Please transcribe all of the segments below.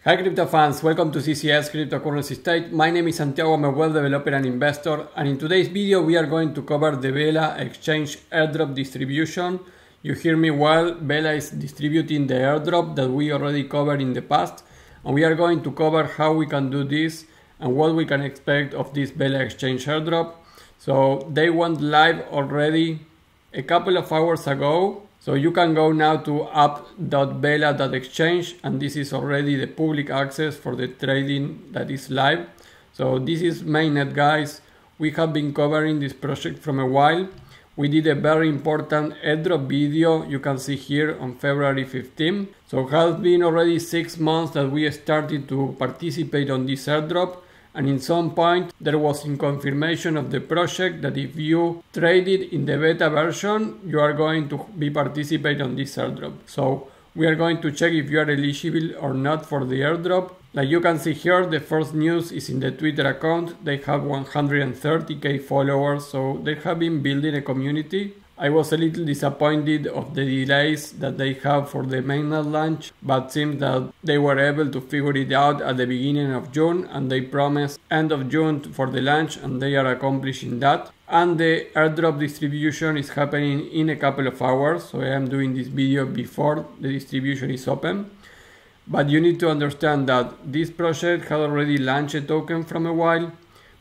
Hi crypto fans, welcome to CCS Cryptocurrency State. My name is Santiago, I'm a web developer and investor, and in today's video we are going to cover the Vela Exchange Airdrop Distribution. You hear me well, Vela is distributing the airdrop that we already covered in the past, and we are going to cover how we can do this and what we can expect of this Vela Exchange airdrop. So they went live already a couple of hours ago. So you can go now to app.vela.exchange, and this is already the public access for the trading that is live. So this is Mainnet, guys. We have been covering this project from a while. We did a very important airdrop video, you can see here, on February 15. So it has been already 6 months that we started to participate on this airdrop. And in some point there was in confirmation of the project that if you traded in the beta version, you are going to be participating on this airdrop. So we are going to check if you are eligible or not for the airdrop. Like you can see here, the first news is in the Twitter account. They have 130k followers, so they have been building a community. I was a little disappointed of the delays that they have for the mainnet launch, but seems that they were able to figure it out at the beginning of June, and they promised end of June for the launch, and they are accomplishing that. And the airdrop distribution is happening in a couple of hours, so I am doing this video before the distribution is open. But you need to understand that this project had already launched a token from a while.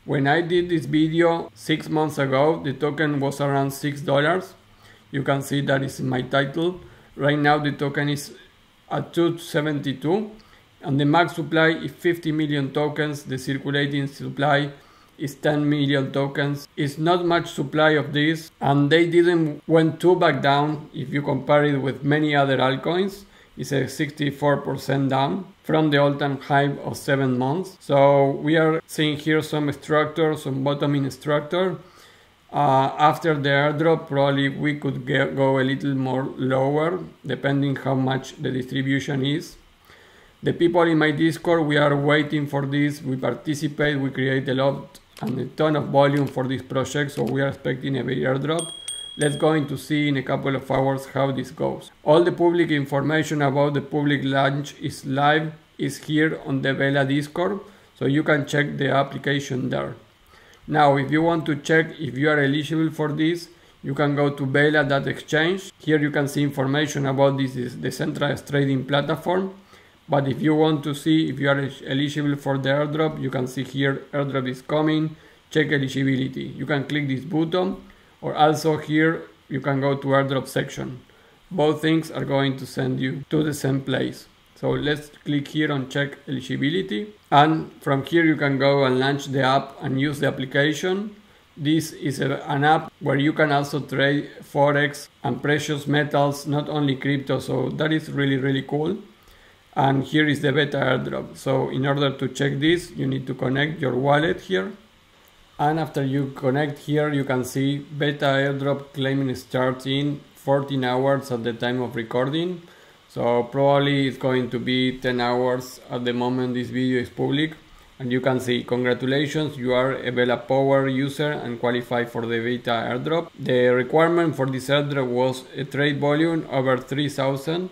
When I did this video 6 months ago, the token was around $6. You can see that is in my title. Right now the token is at 272, and the max supply is 50 million tokens. The circulating supply is 10 million tokens. It's not much supply of this, and they didn't went too back down if you compare it with many other altcoins. It's a 64% down from the all-time high of 7 months. So we are seeing here some structure, some bottoming structure. After the airdrop, probably we could go a little more lower, depending how much the distribution is. The people in my Discord, we are waiting for this. We participate, we create a lot and a ton of volume for this project, so we are expecting a big airdrop. Let's going to see in a couple of hours how this goes. All the public information about the public launch is live, is here on the Vela Discord, so you can check the application there. Now, if you want to check if you are eligible for this, you can go to vela.exchange. Here you can see information about this decentralized trading platform. But if you want to see if you are eligible for the airdrop, you can see here airdrop is coming, check eligibility. You can click this button, or also here you can go to airdrop section. Both things are going to send you to the same place. So let's click here on check eligibility, and from here you can go and launch the app and use the application. This is an app where you can also trade forex and precious metals, not only crypto, so that is really cool. And here is the beta airdrop. So in order to check this, you need to connect your wallet here. And after you connect here, you can see beta airdrop claiming starts in 14 hours at the time of recording. So probably it's going to be 10 hours at the moment this video is public. And you can see, congratulations, you are a Vela Power user and qualify for the beta airdrop. The requirement for this airdrop was a trade volume over 3,000.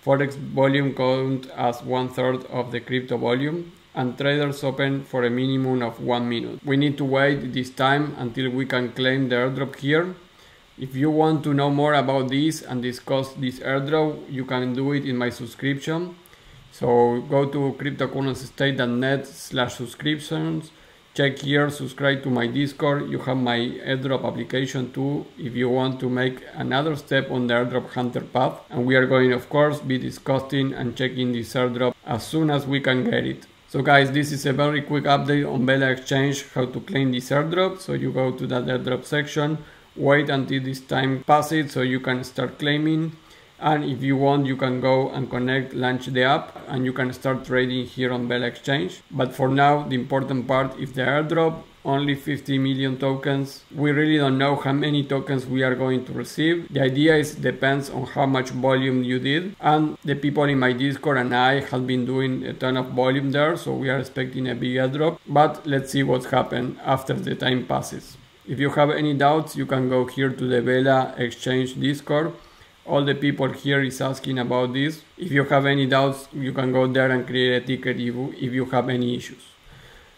Forex volume count as 1/3 of the crypto volume, and traders open for a minimum of 1 minute. We need to wait this time until we can claim the airdrop here. If you want to know more about this and discuss this airdrop, you can do it in my subscription. So go to cryptocurrencystate.net/subscriptions. Check here, subscribe to my Discord. You have my airdrop application too if you want to make another step on the airdrop hunter path. And we are going, of course, be discussing and checking this airdrop as soon as we can get it. So guys, this is a very quick update on Vela Exchange, how to claim this airdrop. So you go to that airdrop section, wait until this time passes so you can start claiming. And if you want, you can go and connect, launch the app, and you can start trading here on Vela Exchange. But for now, the important part is the airdrop, only 50 million tokens. We really don't know how many tokens we are going to receive. The idea is depends on how much volume you did. And the people in my Discord and I have been doing a ton of volume there, so we are expecting a big airdrop. But let's see what's happened after the time passes. If you have any doubts, you can go here to the Vela Exchange Discord All the people here is asking about this. If you have any doubts, you can go there and create a ticket if you have any issues.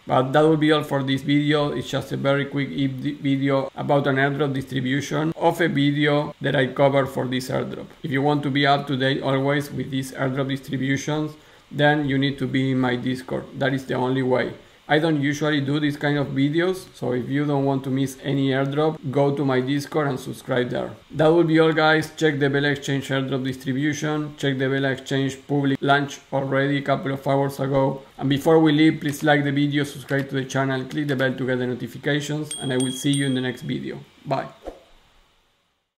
But that will be all for this video. It's just a very quick video about an airdrop distribution of a video that I covered for this airdrop. If you want to be up to date always with these airdrop distributions, then you need to be in my Discord. That is the only way. I don't usually do these kind of videos, so if you don't want to miss any airdrop, go to my Discord and subscribe there. That will be all, guys. Check the Vela Exchange airdrop distribution, check the Vela Exchange public launch already a couple of hours ago. And before we leave, please like the video, subscribe to the channel, click the bell to get the notifications, and I will see you in the next video. Bye.